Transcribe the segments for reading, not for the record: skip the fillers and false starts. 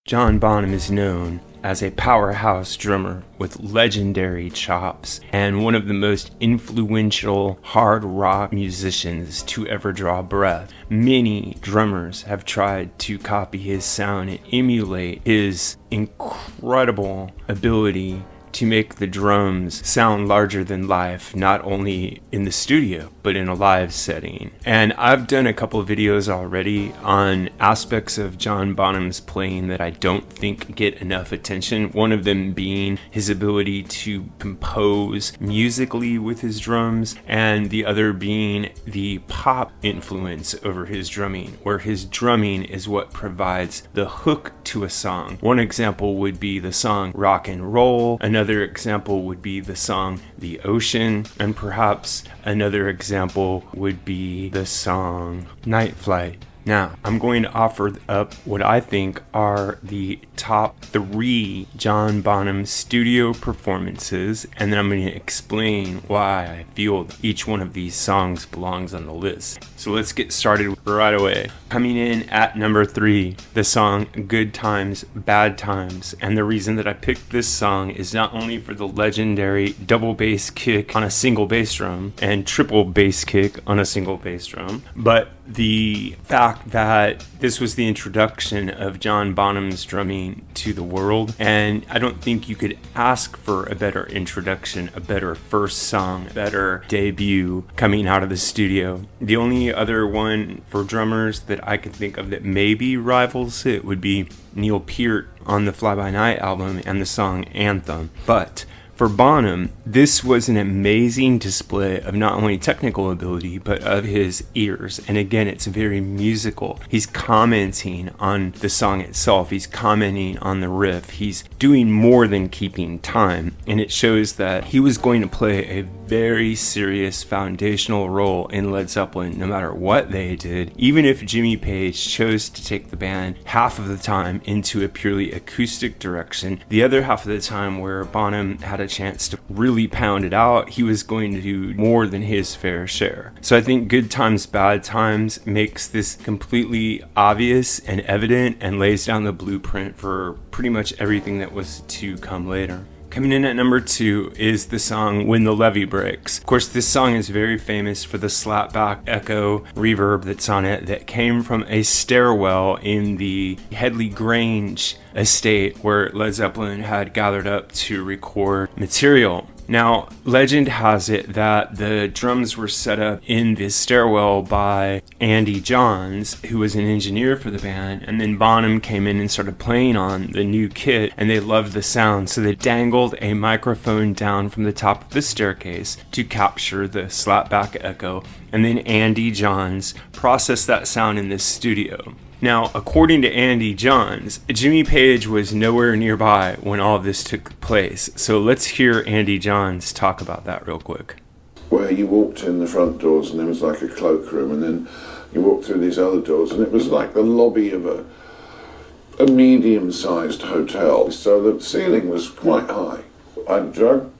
John Bonham is known as a powerhouse drummer with legendary chops and one of the most influential hard rock musicians to ever draw breath. Many drummers have tried to copy his sound and emulate his incredible ability to make the drums sound larger than life, not only in the studio, but in a live setting. And I've done a couple of videos already on aspects of John Bonham's playing that I don't think get enough attention. One of them being his ability to compose musically with his drums, and the other being the pop influence over his drumming, where his drumming is what provides the hook to a song. One example would be the song Rock and Roll, another example would be the song The Ocean, and perhaps another example would be the song Night Flight. Now, I'm going to offer up what I think are the top 3 John Bonham studio performances, and then I'm going to explain why I feel each one of these songs belongs on the list. So let's get started right away. Coming in at number 3, the song Good Times, Bad Times. And the reason that I picked this song is not only for the legendary double bass kick on a single bass drum and triple bass kick on a single bass drum, but the fact that this was the introduction of John Bonham's drumming to the world, and I don't think you could ask for a better introduction, a better first song, a better debut coming out of the studio. The only other one for drummers that I could think of that maybe rivals it would be Neil Peart on the Fly By Night album and the song Anthem. But for Bonham, this was an amazing display of not only technical ability, but of his ears. And again, it's very musical. He's commenting on the song itself. He's commenting on the riff. He's doing more than keeping time. And it shows that he was going to play a very serious foundational role in Led Zeppelin, no matter what they did. Even if Jimmy Page chose to take the band half of the time into a purely acoustic direction, the other half of the time where Bonham had a chance to really pound it out, he was going to do more than his fair share. So I think Good Times, Bad Times makes this completely obvious and evident and lays down the blueprint for pretty much everything that was to come later. Coming in at number 2 is the song When the Levee Breaks. Of course, this song is very famous for the slapback echo reverb that's on it that came from a stairwell in the Headley Grange estate where Led Zeppelin had gathered up to record material. Now, legend has it that the drums were set up in this stairwell by Andy Johns, who was an engineer for the band, and then Bonham came in and started playing on the new kit, and they loved the sound, so they dangled a microphone down from the top of the staircase to capture the slapback echo, and then Andy Johns processed that sound in this studio. Now, according to Andy Johns, Jimmy Page was nowhere nearby when all of this took place. So let's hear Andy Johns talk about that real quick. Where you walked in the front doors and there was like a cloakroom, and then you walked through these other doors and it was like the lobby of a medium-sized hotel. So the ceiling was quite high. I drug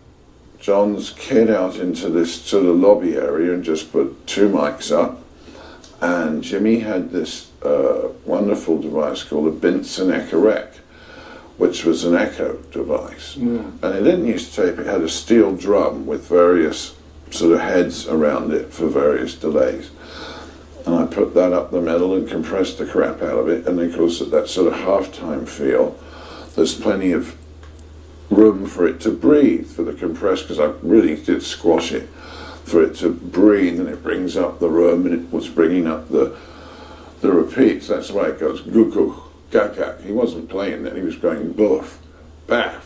John's kid out into this sort of lobby area and just put 2 mics up. And Jimmy had this wonderful device called a Binson Echo Rec, which was an echo device. And it didn't use tape, it had a steel drum with various sort of heads around it for various delays. And I put that up the middle and compressed the crap out of it. And of course, at that sort of halftime feel, there's plenty of room for it to breathe, for the compressor, because I really did squash it, for it to breathe, and it brings up the room, and it was bringing up the repeats. That's why it goes goo-goo, gak-gak. He wasn't playing that, he was going boof, baff,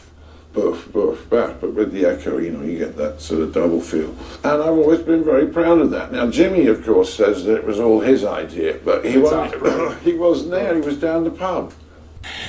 boof, boof, baff. But with the echo, you know, you get that sort of double feel. And I've always been very proud of that. Now, Jimmy, of course, says that it was all his idea, but he wasn't there, he was down the pub.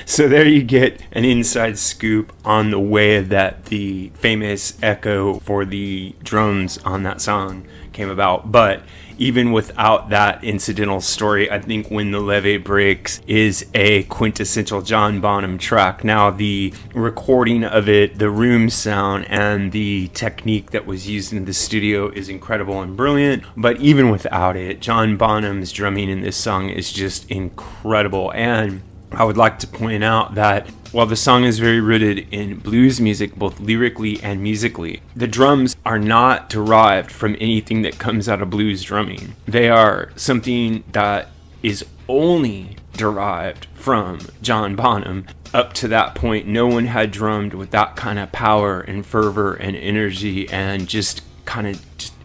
So there you get an inside scoop on the way that the famous echo for the drums on that song came about. But even without that incidental story, I think When the Levee Breaks is a quintessential John Bonham track. Now, the recording of it, the room sound, and the technique that was used in the studio is incredible and brilliant. But even without it, John Bonham's drumming in this song is just incredible. And I would like to point out that while the song is very rooted in blues music, both lyrically and musically, the drums are not derived from anything that comes out of blues drumming. They are something that is only derived from John Bonham. Up to that point, no one had drummed with that kind of power and fervor and energy and just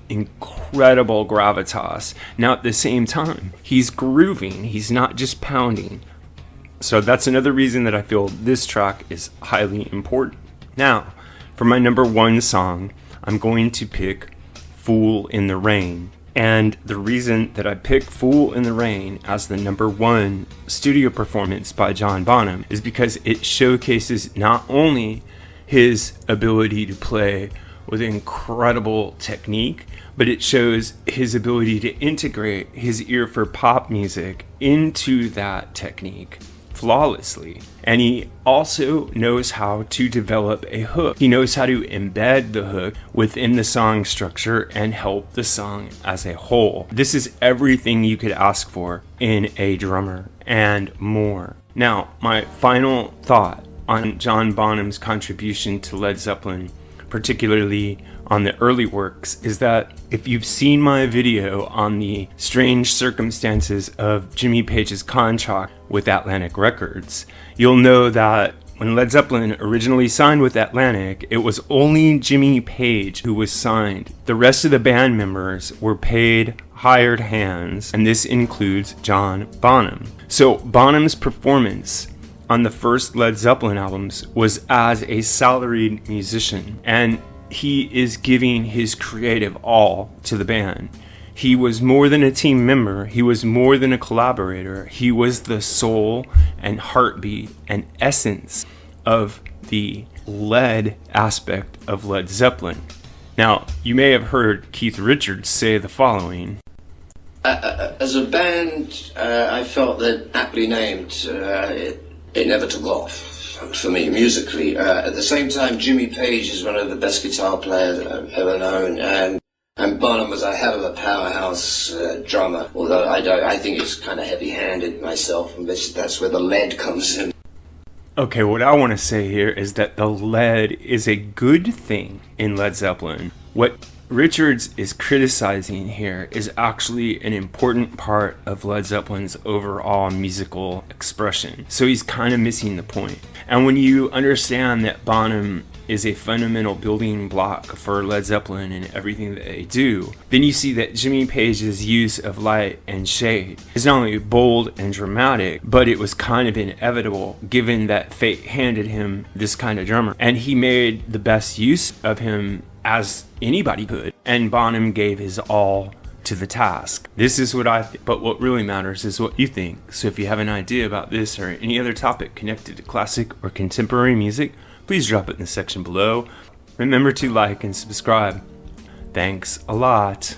incredible gravitas. Now at the same time, he's grooving, he's not just pounding. So that's another reason that I feel this track is highly important. Now, for my number one song, I'm going to pick Fool in the Rain. And the reason that I pick Fool in the Rain as the number one studio performance by John Bonham is because it showcases not only his ability to play with incredible technique, but it shows his ability to integrate his ear for pop music into that technique flawlessly. And he also knows how to develop a hook. He knows how to embed the hook within the song structure and help the song as a whole. This is everything you could ask for in a drummer and more. Now, my final thought on John Bonham's contribution to Led Zeppelin, particularly on the early works, is that if you've seen my video on the strange circumstances of Jimmy Page's contract with Atlantic Records, you'll know that when Led Zeppelin originally signed with Atlantic, it was only Jimmy Page who was signed. The rest of the band members were paid hired hands, and this includes John Bonham. So Bonham's performance on the first Led Zeppelin albums was as a salaried musician, and he is giving his creative all to the band. He was more than a team member. He was more than a collaborator. He was the soul and heartbeat and essence of the lead aspect of Led Zeppelin. Now, you may have heard Keith Richards say the following. As a band, I felt that aptly named, it never took off for me musically. At the same time, Jimmy Page is one of the best guitar players I've ever known, and Bonham was a hell of a powerhouse drummer. Although I think it's kind of heavy-handed myself, and that's where the lead comes in. Okay, what I want to say here is that the lead is a good thing in Led Zeppelin. What Richards is criticizing here is actually an important part of Led Zeppelin's overall musical expression. So he's kind of missing the point. And when you understand that Bonham is a fundamental building block for Led Zeppelin and everything that they do, then you see that Jimmy Page's use of light and shade is not only bold and dramatic, but it was kind of inevitable given that fate handed him this kind of drummer. And he made the best use of him as anybody could, and Bonham gave his all to the task. This is what I think, but what really matters is what you think. So if you have an idea about this or any other topic connected to classic or contemporary music, please drop it in the section below. Remember to like and subscribe. Thanks a lot.